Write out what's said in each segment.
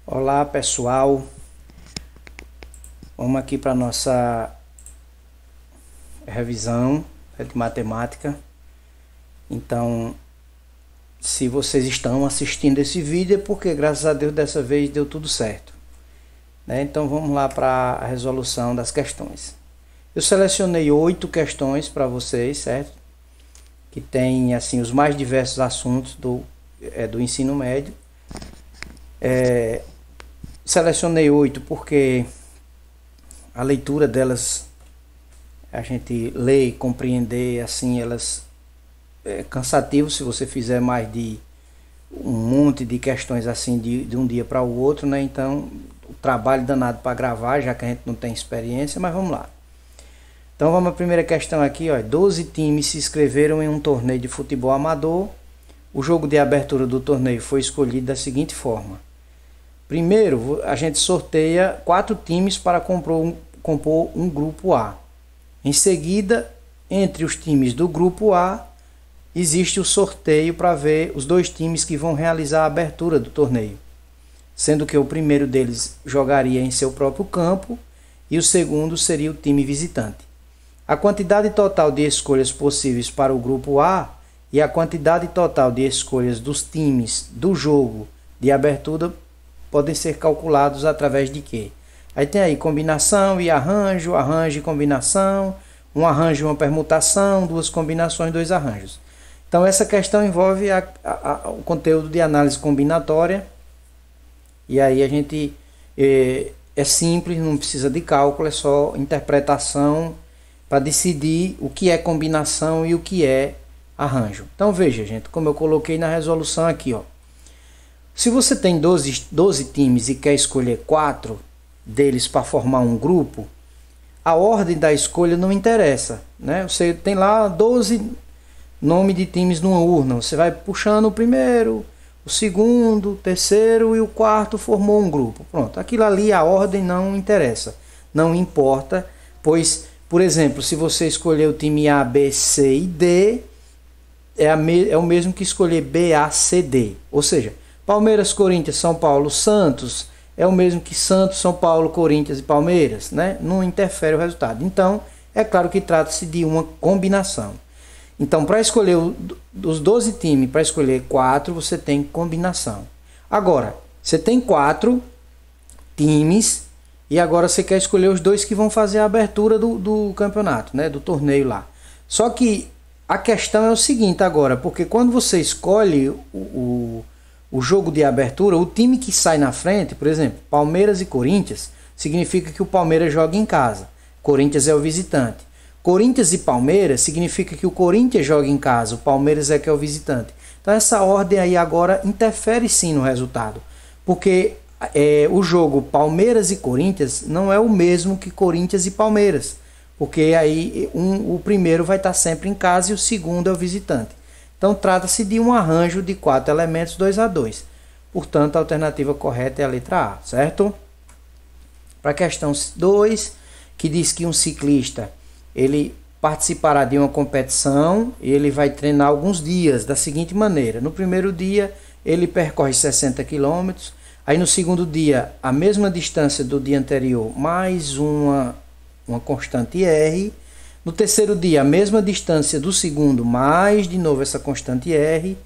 Olá pessoal, vamos aqui para nossa revisão de matemática. Então, se vocês estão assistindo esse vídeo é porque graças a Deus dessa vez deu tudo certo, né? Então vamos lá para a resolução das questões. Eu selecionei 8 questões para vocês, certo? Que tem assim os mais diversos assuntos do ensino médio. Selecionei 8 porque a leitura delas, a gente ler e compreender, assim, elas é cansativo se você fizer mais de um monte de questões assim de um dia para o outro, né? Então, o trabalho danado para gravar, já que a gente não tem experiência, mas vamos lá. Então, vamos à primeira questão aqui, ó. 12 times se inscreveram em um torneio de futebol amador. O jogo de abertura do torneio foi escolhido da seguinte forma. Primeiro, a gente sorteia 4 times para compor um grupo A. Em seguida, entre os times do grupo A, existe o sorteio para ver os 2 times que vão realizar a abertura do torneio, sendo que o primeiro deles jogaria em seu próprio campo e o segundo seria o time visitante. A quantidade total de escolhas possíveis para o grupo A e a quantidade total de escolhas dos times do jogo de abertura podem ser calculados através de quê? Aí tem aí combinação e arranjo, arranjo e combinação, um arranjo e uma permutação, 2 combinações, 2 arranjos. Então essa questão envolve o conteúdo de análise combinatória, e aí a gente é simples, não precisa de cálculo, é só interpretação para decidir o que é combinação e o que é arranjo. Então veja, gente, como eu coloquei na resolução aqui, ó. Se você tem 12 times e quer escolher 4 deles para formar um grupo, a ordem da escolha não interessa, né? Você tem lá 12 nomes de times numa urna, você vai puxando o primeiro, o segundo, o terceiro e o quarto formou um grupo. Pronto, aquilo ali, a ordem não interessa, não importa, pois, por exemplo, se você escolher o time A, B, C e D, é o mesmo que escolher B, A, C, D, ou seja, Palmeiras, Corinthians, São Paulo, Santos, é o mesmo que Santos, São Paulo, Corinthians e Palmeiras, né? Não interfere o resultado. Então, é claro que trata-se de uma combinação. Então, para escolher dos 12 times, para escolher 4, você tem combinação. Agora, você tem 4 times e agora você quer escolher os 2 que vão fazer a abertura do campeonato, né? Do torneio lá. Só que a questão é o seguinte agora, porque quando você escolhe o jogo de abertura, o time que sai na frente, por exemplo, Palmeiras e Corinthians, significa que o Palmeiras joga em casa, Corinthians é o visitante. Corinthians e Palmeiras significa que o Corinthians joga em casa, o Palmeiras é que é o visitante. Então essa ordem aí agora interfere sim no resultado, porque o jogo Palmeiras e Corinthians não é o mesmo que Corinthians e Palmeiras, porque aí o primeiro vai estar sempre em casa e o segundo é o visitante. Então, trata-se de um arranjo de 4 elementos 2-2. Portanto, a alternativa correta é a letra A, certo? Para a questão 2, que diz que um ciclista ele participará de uma competição e ele vai treinar alguns dias da seguinte maneira. No primeiro dia, ele percorre 60 km. Aí, no segundo dia, a mesma distância do dia anterior, mais uma constante R. No terceiro dia, a mesma distância do segundo, mais de novo essa constante R,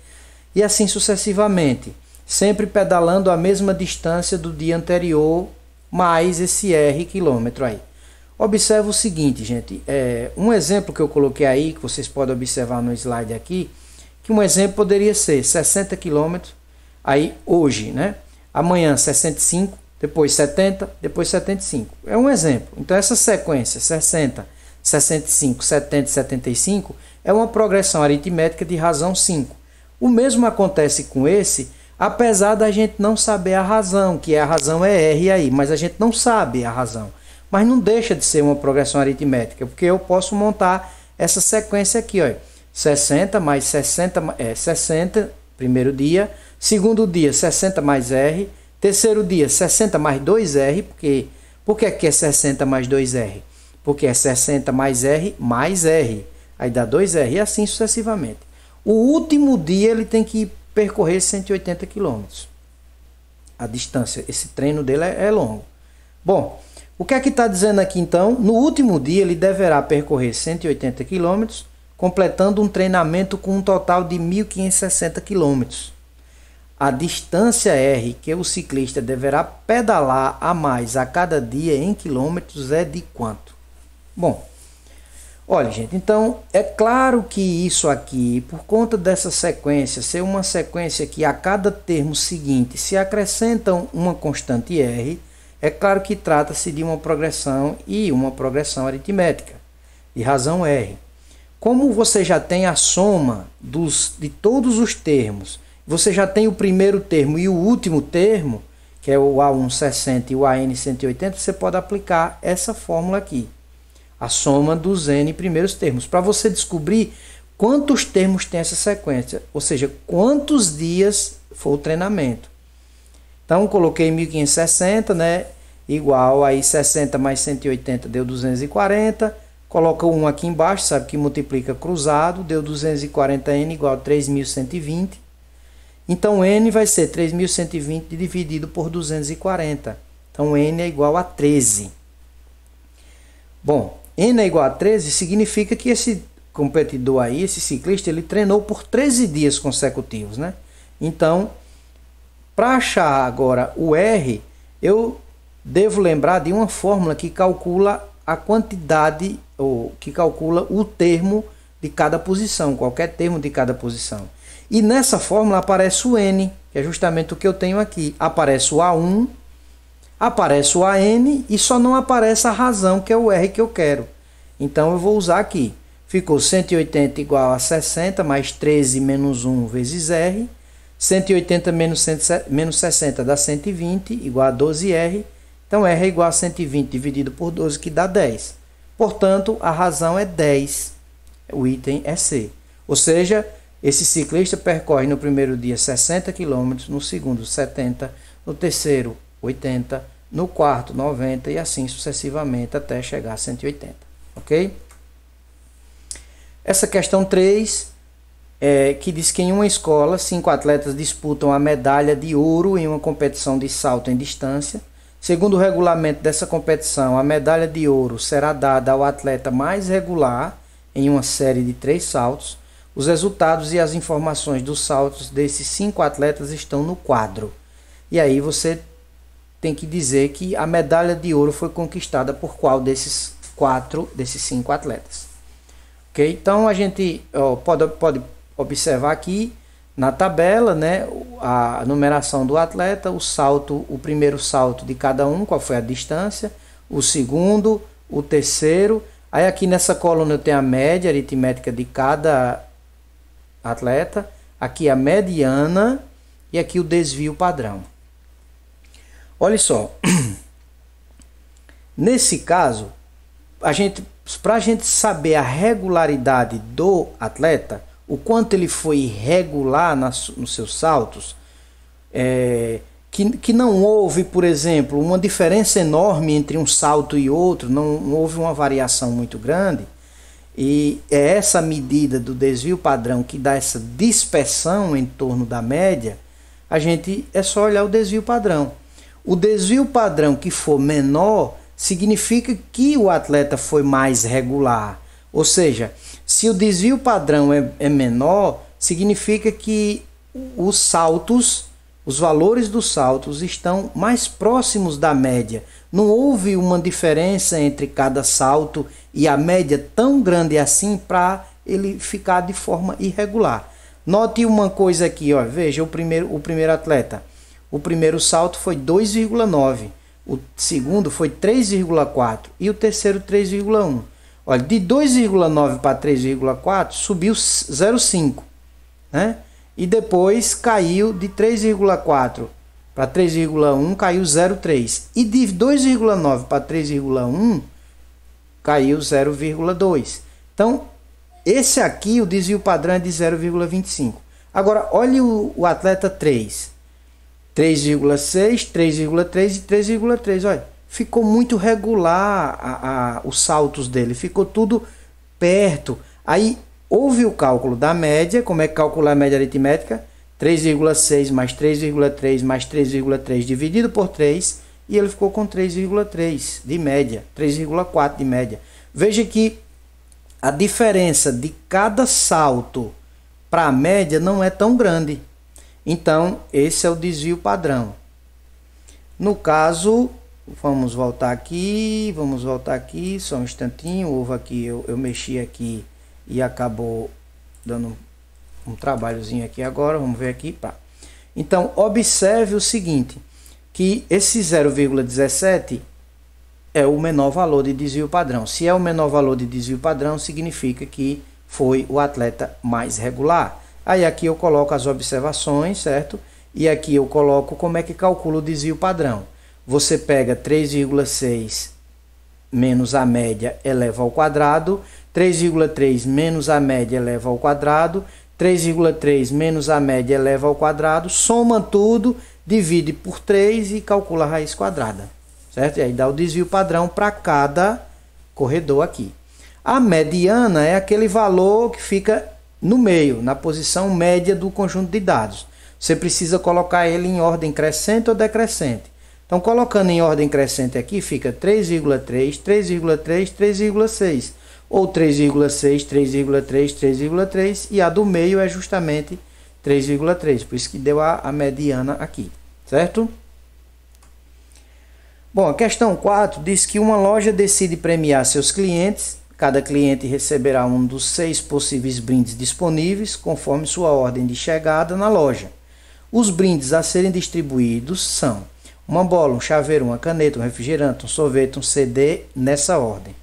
e assim sucessivamente, sempre pedalando a mesma distância do dia anterior, mais esse R quilômetro aí. Observa o seguinte, gente, um exemplo que eu coloquei aí, que vocês podem observar no slide aqui, que um exemplo poderia ser 60 km, aí hoje, né? Amanhã 65, depois 70, depois 75. É um exemplo. Então essa sequência, 60, 65, 70 e 75 é uma progressão aritmética de razão 5. O mesmo acontece com esse, apesar da gente não saber a razão, que a razão é R aí, mas a gente não sabe a razão. Mas não deixa de ser uma progressão aritmética, porque eu posso montar essa sequência aqui, ó, 60 mais 60, 60, primeiro dia, segundo dia 60 mais R, terceiro dia 60 mais 2R, porque aqui é 60 mais 2R? Porque é 60 mais R, aí dá 2R e assim sucessivamente. O último dia ele tem que percorrer 180 km. a distância. Esse treino dele é longo. Bom, o que é que está dizendo aqui então? No último dia ele deverá percorrer 180 km, completando um treinamento com um total de 1.560 km. A distância R que o ciclista deverá pedalar a mais a cada dia em quilômetros é de quanto? Bom, olha, gente, então é claro que isso aqui, por conta dessa sequência, ser uma sequência que a cada termo seguinte se acrescentam uma constante R, é claro que trata-se de uma progressão e uma progressão aritmética, de razão R. Como você já tem a soma de todos os termos, você já tem o primeiro termo e o último termo, que é o A1 60 e o AN 180, você pode aplicar essa fórmula aqui. A soma dos N primeiros termos, para você descobrir quantos termos tem essa sequência, ou seja, quantos dias foi o treinamento. Então, coloquei 1560, né, igual aí 60 mais 180 deu 240, coloca o 1 aqui embaixo, sabe que multiplica cruzado, deu 240N igual a 3120. Então, N vai ser 3120 dividido por 240. Então, N é igual a 13. Bom, N é igual a 13 significa que esse competidor aí, esse ciclista, ele treinou por 13 dias consecutivos, né? Então, para achar agora o R, eu devo lembrar de uma fórmula que calcula a quantidade, ou que calcula o termo de cada posição, qualquer termo de cada posição. E nessa fórmula aparece o N, que é justamente o que eu tenho aqui. Aparece o A1, aparece o AN e só não aparece a razão, que é o R que eu quero. Então eu vou usar aqui. Ficou 180 igual a 60 mais 13 menos 1 vezes R. 180 menos 60 dá 120 igual a 12R. Então R é igual a 120 dividido por 12 que dá 10. Portanto, a razão é 10. O item é C. Ou seja, esse ciclista percorre no primeiro dia 60 km, no segundo 70, no terceiro 80, no quarto 90 e assim sucessivamente até chegar a 180, ok? Essa questão 3 que diz que em uma escola 5 atletas disputam a medalha de ouro em uma competição de salto em distância. Segundo o regulamento dessa competição, a medalha de ouro será dada ao atleta mais regular em uma série de 3 saltos. Os resultados e as informações dos saltos desses 5 atletas estão no quadro. E aí você tem que dizer que a medalha de ouro foi conquistada por qual desses 5 atletas. Ok? Então a gente pode observar aqui na tabela, né, a numeração do atleta, o primeiro salto de cada um, qual foi a distância, o segundo, o terceiro. Aí aqui nessa coluna eu tenho a média aritmética de cada atleta, aqui a mediana e aqui o desvio padrão. Olha só, nesse caso, para a gente saber a regularidade do atleta, o quanto ele foi regular nos seus saltos, que não houve, por exemplo, uma diferença enorme entre um salto e outro, não houve uma variação muito grande, e é essa medida do desvio padrão que dá essa dispersão em torno da média, é só olhar o desvio padrão. O desvio padrão que for menor significa que o atleta foi mais regular. Ou seja, se o desvio padrão é menor, significa que os valores dos saltos estão mais próximos da média. Não houve uma diferença entre cada salto e a média tão grande assim para ele ficar de forma irregular. Note uma coisa aqui, ó, veja o primeiro atleta. O primeiro salto foi 2,9, o segundo foi 3,4 e o terceiro 3,1. Olha, de 2,9 para 3,4 subiu 0,5, né? E depois caiu de 3,4 para 3,1, caiu 0,3. E de 2,9 para 3,1 caiu 0,2. Então, esse aqui, o desvio padrão é de 0,25. Agora, olhe o atleta 3. 3,6, 3,3 e 3,3. Olha, ficou muito regular os saltos dele. Ficou tudo perto. Aí, houve o cálculo da média. Como é que calcular a média aritmética? 3,6 mais 3,3 mais 3,3 dividido por 3, e ele ficou com 3,3 de média, 3,4 de média. Veja que a diferença de cada salto para a média não é tão grande. Então, esse é o desvio padrão. No caso, vamos voltar aqui, só um instantinho. Houve aqui, eu mexi aqui e acabou dando um trabalhozinho aqui agora. Vamos ver aqui. Pá. Então, observe o seguinte, que esse 0,17 é o menor valor de desvio padrão. Se é o menor valor de desvio padrão, significa que foi o atleta mais regular. Aí aqui eu coloco as observações, certo? E aqui eu coloco como é que calcula o desvio padrão. Você pega 3,6 menos a média eleva ao quadrado, 3,3 menos a média eleva ao quadrado, 3,3 menos a média eleva ao quadrado, soma tudo, divide por 3 e calcula a raiz quadrada. Certo? E aí dá o desvio padrão para cada corredor aqui. A mediana é aquele valor que fica no meio, na posição média do conjunto de dados. Você precisa colocar ele em ordem crescente ou decrescente. Então, colocando em ordem crescente aqui, fica 3,3, 3,3, 3,6. Ou 3,6, 3,3, 3,3. E a do meio é justamente 3,3. Por isso que deu a mediana aqui. Certo? Bom, a questão 4 diz que uma loja decide premiar seus clientes. Cada cliente receberá um dos 6 possíveis brindes disponíveis, conforme sua ordem de chegada na loja. Os brindes a serem distribuídos são uma bola, um chaveiro, uma caneta, um refrigerante, um sorvete, um CD, nessa ordem.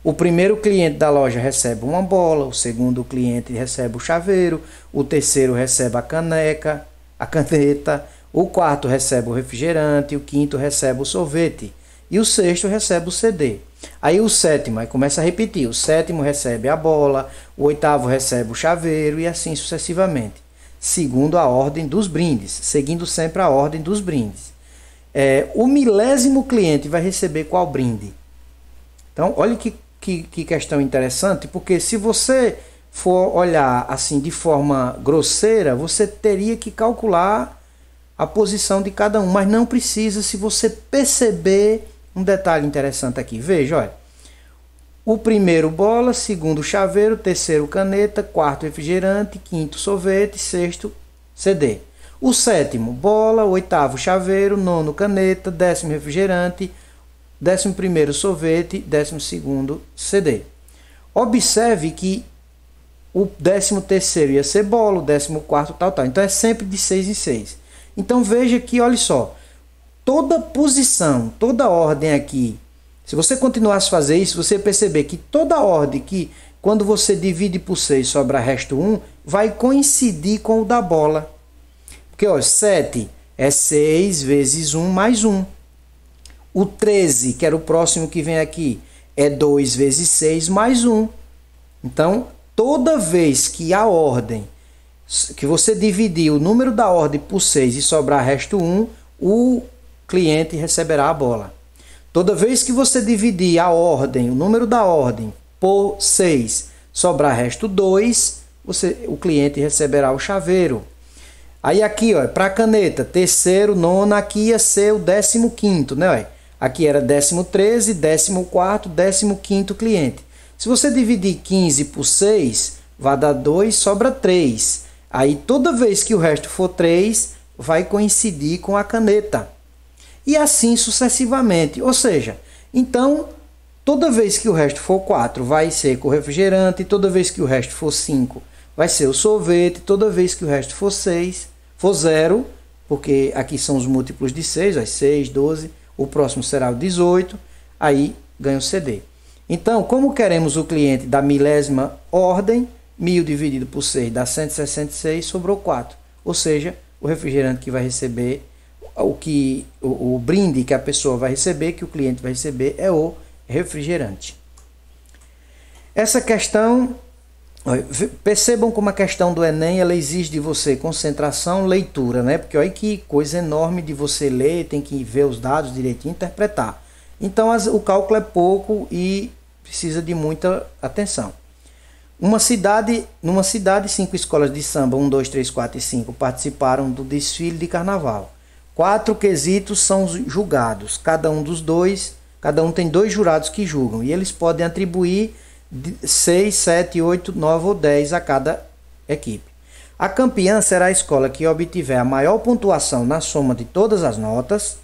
O primeiro cliente da loja recebe uma bola, o segundo cliente recebe o chaveiro, o terceiro recebe a caneta, o quarto recebe o refrigerante, o quinto recebe o sorvete e o sexto recebe o CD. Aí o sétimo, aí começa a repetir, o sétimo recebe a bola, o oitavo recebe o chaveiro e assim sucessivamente, segundo a ordem dos brindes, seguindo sempre a ordem dos brindes. O milésimo cliente vai receber qual brinde? Então, olha que questão interessante, porque se você for olhar assim de forma grosseira, você teria que calcular a posição de cada um, mas não precisa se você perceber um detalhe interessante aqui. Veja, olha. O primeiro bola, segundo chaveiro, terceiro caneta, quarto refrigerante, quinto sorvete, sexto CD. O sétimo bola, oitavo chaveiro, nono caneta, décimo refrigerante, 11º sorvete, 12º CD. Observe que o 13º ia ser bola, o 14º tal. Então é sempre de 6 em 6. Então veja que, olha só, toda posição, toda ordem aqui, se você continuasse a fazer isso, você perceber que toda ordem que, quando você divide por 6 sobra resto 1, vai coincidir com o da bola. Porque, ó, 7 é 6 vezes 1 mais 1. O 13, que era o próximo que vem aqui, é 2 vezes 6 mais 1. Então, toda vez que a ordem, que você dividir o número da ordem por 6 e sobrar resto 1, o cliente receberá a bola. Toda vez que você dividir a ordem, o número da ordem, por 6, sobrar resto 2, o cliente receberá o chaveiro. Aí aqui, ó, para a caneta, terceiro, nono, aqui ia ser o 15º, né? Aqui era 13º, 14º, 15º cliente. Se você dividir 15 por 6, vai dar 2, sobra 3. Aí toda vez que o resto for 3, vai coincidir com a caneta. E assim sucessivamente. Ou seja, então, toda vez que o resto for 4, vai ser com o refrigerante. Toda vez que o resto for 5, vai ser o sorvete. Toda vez que o resto for 6, for 0, porque aqui são os múltiplos de 6, ó, 6, 12, o próximo será o 18, aí ganha o CD. Então, como queremos o cliente da milésima ordem, 1000 dividido por 6 dá 166, sobrou 4. Ou seja, o refrigerante que vai receber, o brinde que a pessoa vai receber, que o cliente vai receber, é o refrigerante. Essa questão, percebam como a questão do Enem, ela exige de você concentração, leitura, né? Porque olha que coisa enorme de você ler, tem que ver os dados direitinho e interpretar. Então o cálculo é pouco e precisa de muita atenção. Numa cidade, 5 escolas de samba, 1, 2, 3, 4 e 5, participaram do desfile de carnaval. 4 quesitos são julgados. Cada um tem 2 jurados que julgam. E eles podem atribuir 6, 7, 8, 9 ou 10 a cada equipe. A campeã será a escola que obtiver a maior pontuação na soma de todas as notas.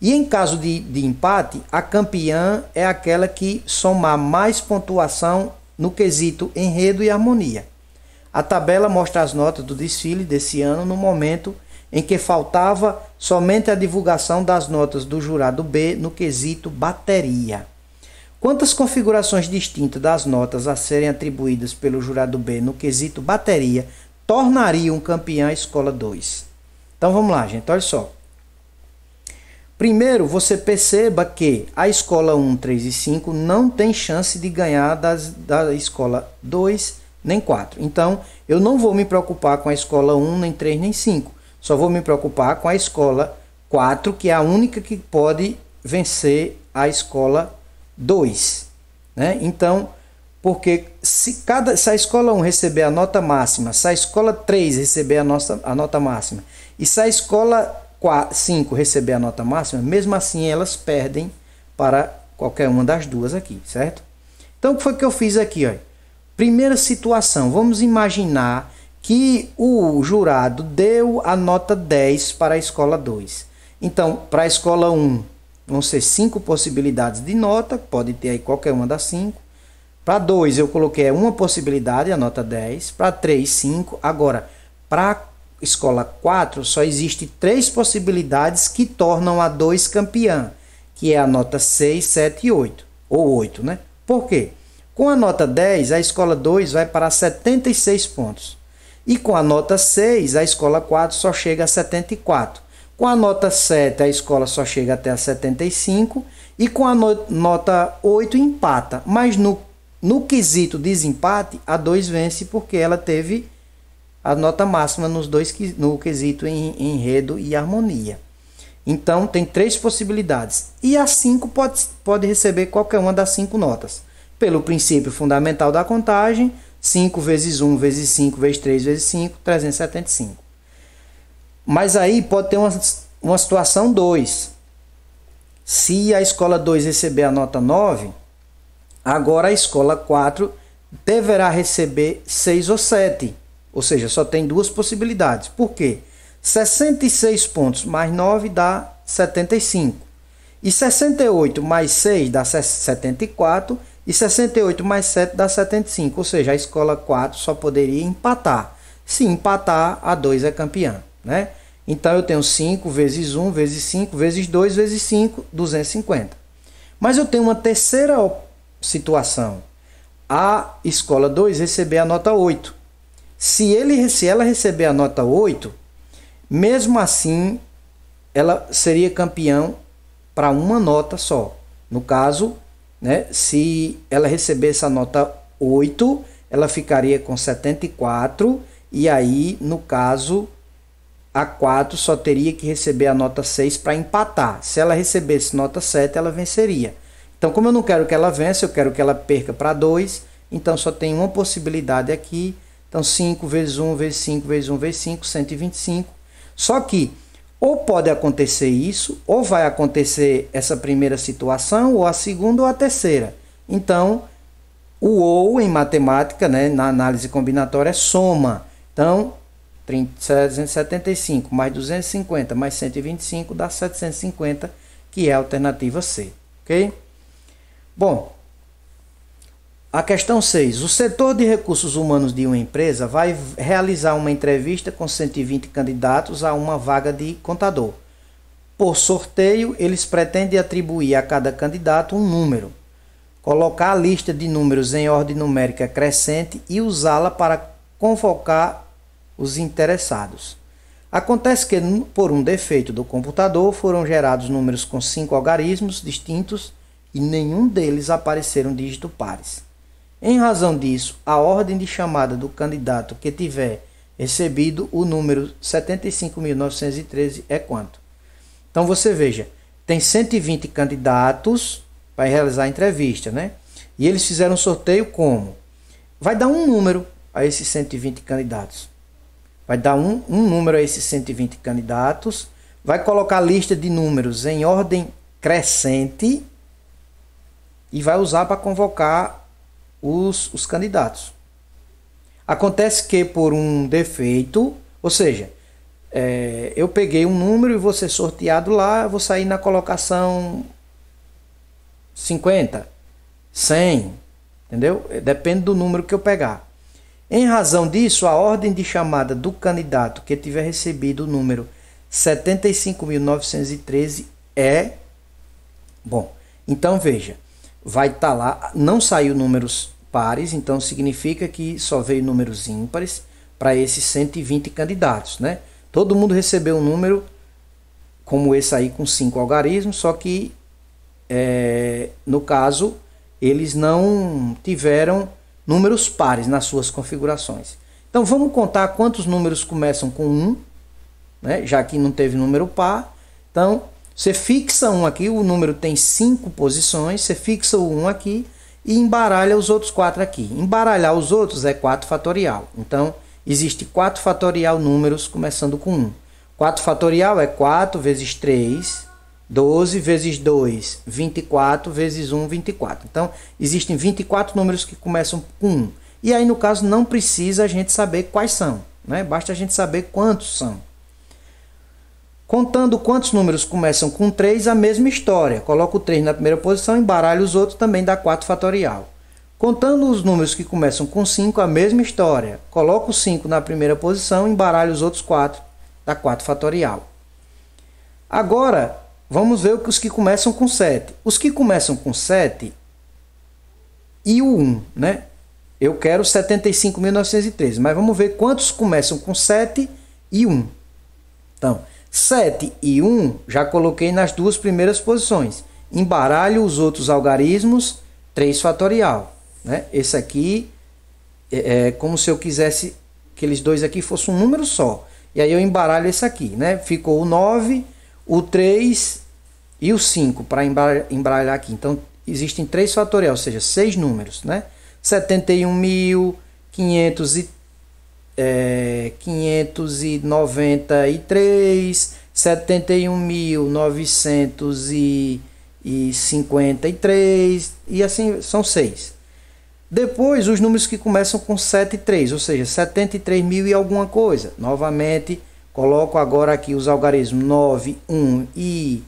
E em caso de empate, a campeã é aquela que somar mais pontuação no quesito enredo e harmonia. A tabela mostra as notas do desfile desse ano no momento em que faltava somente a divulgação das notas do jurado B no quesito bateria. Quantas configurações distintas das notas a serem atribuídas pelo jurado B no quesito bateria tornariam campeã a escola 2? Então vamos lá, gente, olha só. Primeiro, você perceba que a escola 1, 3 e 5 não tem chance de ganhar da escola 2 nem 4. Então, eu não vou me preocupar com a escola 1, nem 3, nem 5. Só vou me preocupar com a escola 4, que é a única que pode vencer a escola 2. Né? Então, porque se a escola 1 receber a nota máxima, se a escola 3 receber a nota máxima, e se a escola 5 receber a nota máxima, mesmo assim elas perdem para qualquer uma das duas aqui, certo? Então, o que foi que eu fiz aqui? Ó? Primeira situação, vamos imaginar que o jurado deu a nota 10 para a escola 2. Então, para a escola 1, vão ser 5 possibilidades de nota, pode ter aí qualquer uma das 5. Para 2, eu coloquei uma possibilidade, a nota 10. Para 3, 5. Agora, para escola 4, só existe 3 possibilidades que tornam a 2 campeã, que é a nota 6, 7 e 8, ou 8, né? Por quê? Com a nota 10, a escola 2 vai para 76 pontos. E com a nota 6, a escola 4 só chega a 74. Com a nota 7, a escola só chega até a 75. E com a nota 8, empata. Mas no quesito desempate, a 2 vence porque ela teve a nota máxima no quesito em enredo e harmonia. Então, tem 3 possibilidades. E a 5 pode receber qualquer uma das 5 notas. Pelo princípio fundamental da contagem, 5 vezes 1 vezes 5 vezes 3 vezes 5, 375. Mas aí pode ter uma situação 2. Se a escola 2 receber a nota 9, agora a escola 4 deverá receber 6 ou 7. Ou seja, só tem 2 possibilidades. Por quê? 66 pontos mais 9 dá 75. E 68 mais 6 dá 74. E 68 mais 7 dá 75. Ou seja, a escola 4 só poderia empatar. Se empatar, a 2 é campeã. Né? Então, eu tenho 5 vezes 1 vezes 5 vezes 2 vezes 5, 250. Mas eu tenho uma terceira situação. A escola 2 receber a nota 8. Se ela receber a nota 8, mesmo assim, ela seria campeão para uma nota só. No caso, né, se ela recebesse a nota 8, ela ficaria com 74. E aí, no caso, a 4 só teria que receber a nota 6 para empatar. Se ela recebesse nota 7, ela venceria. Então, como eu não quero que ela vença, eu quero que ela perca para 2. Então, só tem uma possibilidade aqui. Então, 5 vezes 1 vezes 5 vezes 1 vezes 5, 125. Só que, ou pode acontecer isso, ou vai acontecer essa primeira situação, ou a segunda ou a terceira. Então, o ou em matemática, né, na análise combinatória, é soma. Então, 375 mais 250 mais 125 dá 750, que é a alternativa C. Ok? Bom, a questão 6. O setor de recursos humanos de uma empresa vai realizar uma entrevista com 120 candidatos a uma vaga de contador. Por sorteio, eles pretendem atribuir a cada candidato um número, colocar a lista de números em ordem numérica crescente e usá-la para convocar os interessados. Acontece que, por um defeito do computador, foram gerados números com 5 algarismos distintos e nenhum deles apareceram dígitos pares. Em razão disso, a ordem de chamada do candidato que tiver recebido o número 75.913 é quanto? Então você veja, tem 120 candidatos para realizar a entrevista, né? E eles fizeram um sorteio como? vai dar um número a esses 120 candidatos. Vai dar um número a esses 120 candidatos, vai colocar a lista de números em ordem crescente e vai usar para convocar os candidatos. Acontece que por um defeito, ou seja, eu peguei um número e vou ser sorteado lá, eu vou sair na colocação 50, 100, entendeu? Depende do número que eu pegar. Em razão disso, a ordem de chamada do candidato que tiver recebido o número 75.913 é... Bom, então veja, vai estar lá, não saiu números pares, então significa que só veio números ímpares para esses 120 candidatos, né? Todo mundo recebeu um número como esse aí com 5 algarismos, só que no caso eles não tiveram números pares nas suas configurações. Então vamos contar quantos números começam com 1, né? Já que não teve número par. Então você fixa um aqui, o número tem 5 posições, você fixa o 1 aqui e embaralha os outros 4 aqui. Embaralhar os outros é 4 fatorial. Então existe 4 fatorial números começando com 1. 4 fatorial é 4 vezes 3, 12 vezes 2, 24 vezes 1, 24. Então, existem 24 números que começam com 1. E aí, no caso, não precisa a gente saber quais são, né? Basta a gente saber quantos são. Contando quantos números começam com 3, a mesma história. Coloco o 3 na primeira posição, embaralho os outros, também dá 4 fatorial. Contando os números que começam com 5, a mesma história. Coloco o 5 na primeira posição, embaralho os outros 4, dá 4 fatorial. Agora, vamos ver os que começam com 7. Os que começam com 7 e o 1, né? Eu quero 75.913, mas vamos ver quantos começam com 7 e 1. Então, 7 e 1 já coloquei nas duas primeiras posições. Embaralho os outros algarismos, 3 fatorial, né? Esse aqui é como se eu quisesse que aqueles dois aqui fossem um número só. E aí eu embaralho esse aqui, né? Ficou o 9, o 3 e o 5 para embaralhar aqui. Então, existem 3 fatorial, ou seja, 6 números, né? 71.593, 71.953 e assim são 6. Depois, os números que começam com 7 e 3, ou seja, 73.000 e alguma coisa. Novamente, coloco agora aqui os algarismos 9, 1 e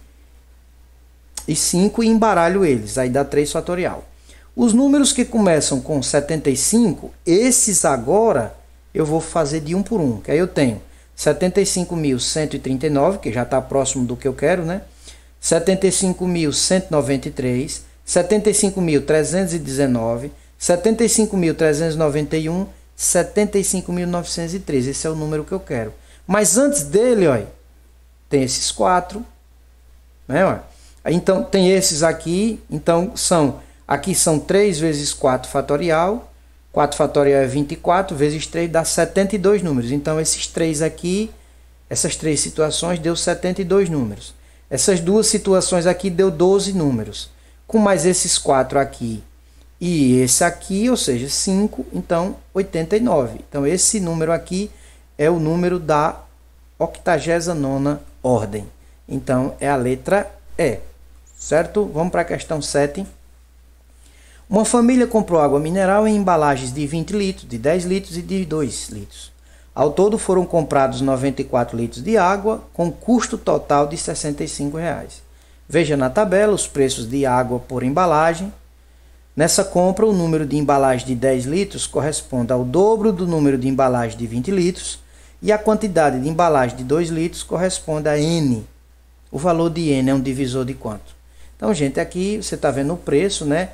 5 e embaralho eles. Aí dá 3 fatorial. Os números que começam com 75, esses agora eu vou fazer de 1 por 1. Que aí eu tenho 75.139, que já está próximo do que eu quero, né? 75.193, 75.319, 75.391, 75.913. Esse é o número que eu quero. Mas antes dele, olha, tem esses 4, né? Olha. Então tem esses aqui, então aqui são 3 vezes 4 fatorial. 4 fatorial é 24, vezes 3 dá 72 números. Então esses 3 aqui, essas 3 situações deu 72 números. Essas duas situações aqui deu 12 números. Com mais esses 4 aqui e esse aqui, ou seja, 5, então 89. Então esse número aqui é o número da 89ª ordem. Então é a letra E, certo? Vamos para a questão 7. Uma família comprou água mineral em embalagens de 20 litros, de 10 litros e de 2 litros. Ao todo foram comprados 94 litros de água, com custo total de R$ 65. Veja na tabela os preços de água por embalagem. Nessa compra, o número de embalagem de 10 litros corresponde ao dobro do número de embalagem de 20 litros e a quantidade de embalagem de 2 litros corresponde a N. O valor de N é um divisor de quanto? Então, gente, aqui você está vendo o preço, né?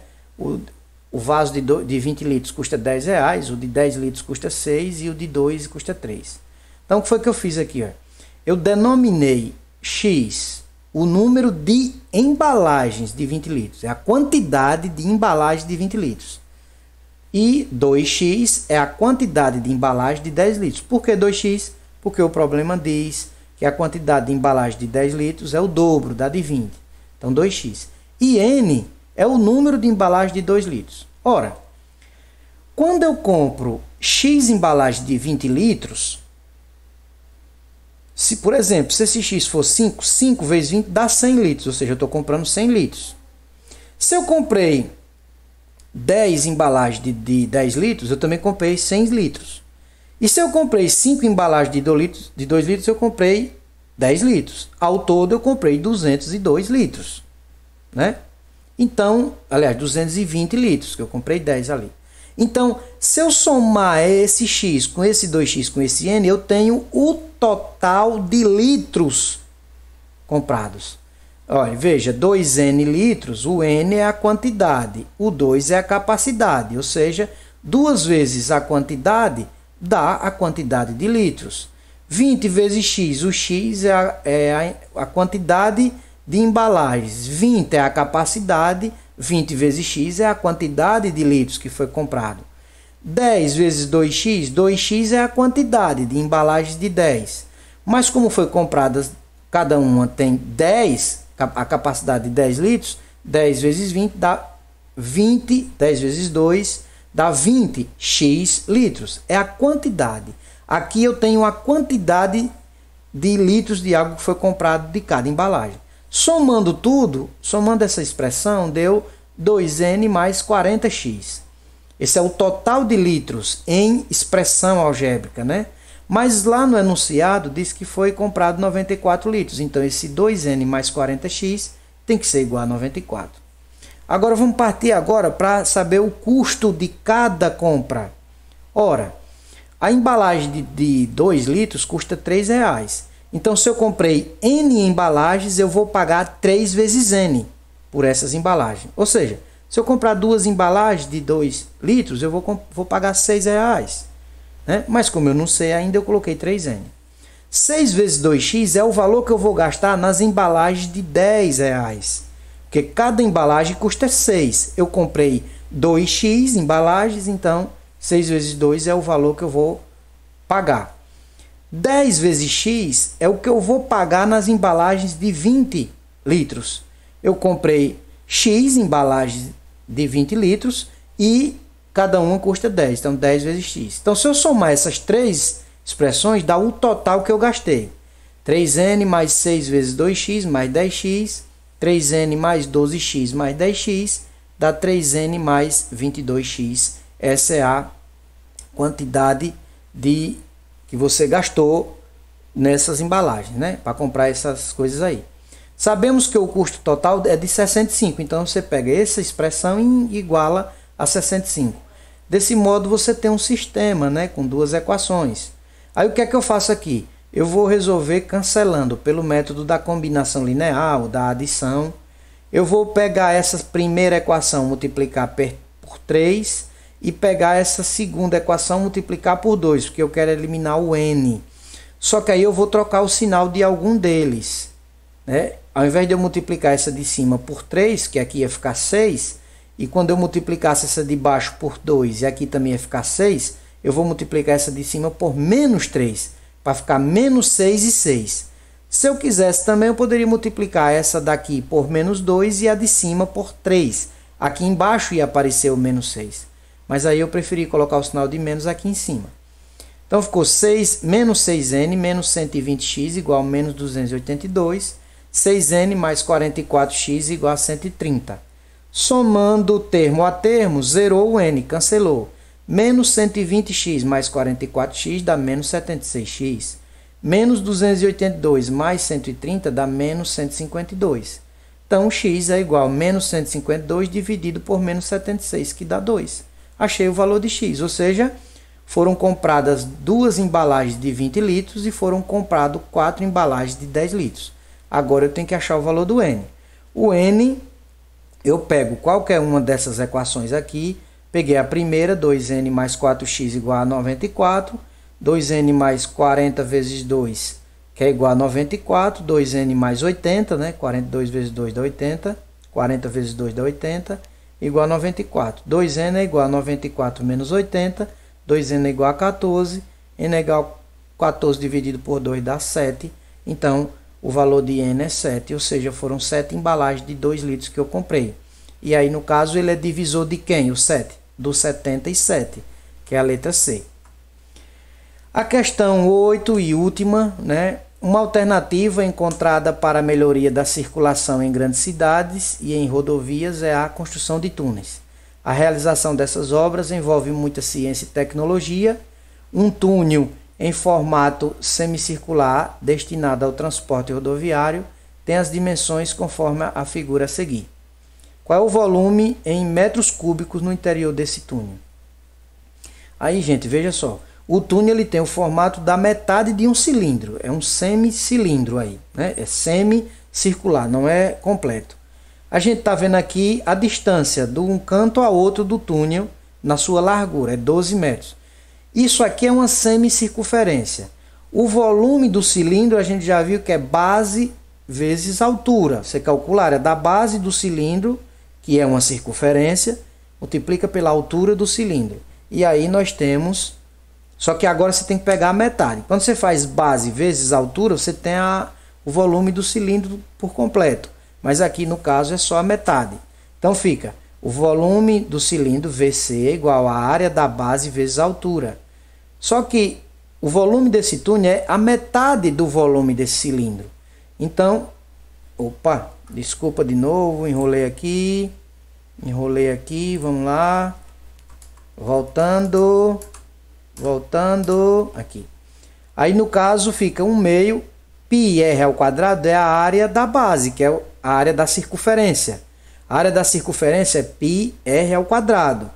O vaso de 20 litros custa R$10, o de 10 litros custa 6 e o de 2 custa 3. Então, o que foi que eu fiz aqui? Ó? Eu denominei X o número de embalagens de 20 litros, é a quantidade de embalagem de 20 litros. E 2x é a quantidade de embalagem de 10 litros. Por que 2x? Porque o problema diz que a quantidade de embalagem de 10 litros é o dobro da de 20. Então, 2x. E N é o número de embalagem de 2 litros. Ora, Quando eu compro X embalagem de 20 litros, se, por exemplo, se esse X for 5 vezes 20 dá 100 litros, ou seja, eu estou comprando 100 litros. Se eu comprei 10 embalagens de 10 litros, eu também comprei 100 litros. E se eu comprei 5 embalagens de 2 litros, eu comprei 10 litros. Ao todo, eu comprei 202 litros. Né? Então, aliás, 220 litros, que eu comprei 10 ali. Então, se eu somar esse X com esse 2X com esse N, eu tenho o total de litros comprados. Olha, veja, 2N litros, o N é a quantidade, o 2 é a capacidade, ou seja, 2 vezes a quantidade dá a quantidade de litros. 20 vezes X, o X é a quantidade de embalagens, 20 é a capacidade, 20 vezes X é a quantidade de litros que foi comprado. 10 vezes 2X, 2X é a quantidade de embalagens de 10. Mas como foi comprada, cada uma tem 10, a capacidade de 10 litros, 10 vezes 20 dá 20, 10 vezes 2 dá 20x litros. É a quantidade. Aqui eu tenho a quantidade de litros de água que foi comprado de cada embalagem. Somando tudo, somando essa expressão, deu 2N mais 40x. Esse é o total de litros em expressão algébrica, né? Mas lá no enunciado diz que foi comprado 94 litros. Então esse 2N mais 40x tem que ser igual a 94. Agora vamos partir agora para saber o custo de cada compra. Ora, a embalagem de 2 litros custa R$3. Então, se eu comprei N embalagens, eu vou pagar 3 vezes N por essas embalagens. Ou seja, se eu comprar 2 embalagens de 2 litros, eu vou pagar R$6. Né? Mas como eu não sei ainda, eu coloquei 3N. 6 vezes 2x é o valor que eu vou gastar nas embalagens de R$10. Porque cada embalagem custa 6. Eu comprei 2x embalagens, então 6 vezes 2 é o valor que eu vou pagar. 10 vezes x é o que eu vou pagar nas embalagens de 20 litros. Eu comprei x embalagens de 20 litros e cada uma custa 10. Então 10 vezes x. Então se eu somar essas três expressões, dá o total que eu gastei. 3n mais 6 vezes 2x mais 10x. 3n mais 12x mais 10x. Dá 3n mais 22x. Essa é a quantidade que você gastou nessas embalagens, né? Para comprar essas coisas aí. Sabemos que o custo total é de 65. Então você pega essa expressão e iguala a 65. Desse modo você tem um sistema, né? Com duas equações. Aí o que é que eu faço aqui? Eu vou resolver cancelando pelo método da combinação linear ou da adição. Eu vou pegar essa primeira equação, multiplicar por 3 e pegar essa segunda equação, multiplicar por 2, porque eu quero eliminar o n. Só que aí eu vou trocar o sinal de algum deles. Né? Ao invés de eu multiplicar essa de cima por 3, que aqui ia ficar 6, e quando eu multiplicasse essa de baixo por 2 e aqui também ia ficar 6, eu vou multiplicar essa de cima por menos 3, para ficar menos 6 e 6. Se eu quisesse também, eu poderia multiplicar essa daqui por menos 2 e a de cima por 3. Aqui embaixo ia aparecer o menos 6. Mas aí eu preferi colocar o sinal de menos aqui em cima. Então ficou menos 6n menos 120x igual a menos 282. 6n mais 44x igual a 130. Somando termo a termo, zerou o n, cancelou. Menos 120x mais 44x dá menos 76x. Menos 282 mais 130 dá menos 152. Então x é igual a menos 152 dividido por menos 76, que dá 2. Achei o valor de x, ou seja, foram compradas 2 embalagens de 20 litros e foram compradas 4 embalagens de 10 litros. Agora eu tenho que achar o valor do n. O n, eu pego qualquer uma dessas equações aqui, peguei a primeira, 2n mais 4x igual a 94, 2n mais 40 vezes 2, que é igual a 94, 2n mais 80, né? 42 vezes 2 dá 80, 40 vezes 2 dá 80, igual a 94. 2n é igual a 94 menos 80. 2n é igual a 14. n é igual a 14 dividido por 2 dá 7. Então, o valor de n é 7. Ou seja, foram 7 embalagens de 2 litros que eu comprei. E aí, no caso, ele é divisor de quem? O 7? do 77, que é a letra C. A questão 8 e última, né? Uma alternativa encontrada para a melhoria da circulação em grandes cidades e em rodovias é a construção de túneis. A realização dessas obras envolve muita ciência e tecnologia. Um túnel em formato semicircular destinado ao transporte rodoviário tem as dimensões conforme a figura a seguir. Qual é o volume em metros cúbicos no interior desse túnel? Aí, gente, veja só. O túnel ele tem o formato da metade de um cilindro. É um semicilindro aí, né? É semicircular, não é completo. A gente está vendo aqui a distância de um canto a outro do túnel na sua largura, é 12 metros. Isso aqui é uma semicircunferência. O volume do cilindro a gente já viu que é base vezes altura. Você calcula a área da base do cilindro, que é uma circunferência, multiplica pela altura do cilindro. E aí nós temos... Só que agora você tem que pegar a metade. Quando você faz base vezes altura, você tem o volume do cilindro por completo. Mas aqui no caso é só a metade. Então fica o volume do cilindro VC é igual à área da base vezes a altura. Só que o volume desse túnel é a metade do volume desse cilindro. Então, opa, desculpa de novo, enrolei aqui, vamos lá. Voltando aqui. Aí no caso fica 1/2 πr ao quadrado é a área da base, que é a área da circunferência. A área da circunferência é πr ao quadrado,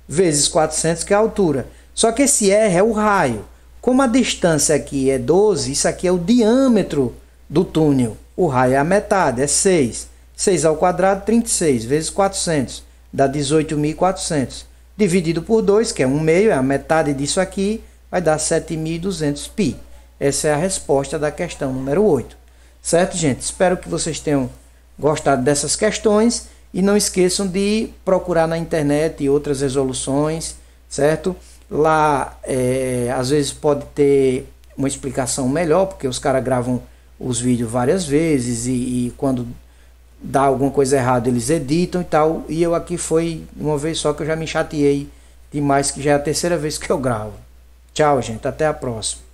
vezes 400, que é a altura. Só que esse r é o raio. Como a distância aqui é 12, isso aqui é o diâmetro do túnel. O raio é a metade, é 6. 6 ao quadrado, 36, vezes 400, dá 18.400. Dividido por 2, que é 1/2, é a metade disso aqui, vai dar 7.200 π. Essa é a resposta da questão número 8. Certo, gente? Espero que vocês tenham gostado dessas questões e não esqueçam de procurar na internet outras resoluções, certo? Lá, às vezes pode ter uma explicação melhor, porque os caras gravam os vídeos várias vezes e quando dá alguma coisa errada eles editam e tal, e eu aqui foi uma vez só que eu já me chateei demais, que já é a terceira vez que eu gravo. Tchau, gente, até a próxima.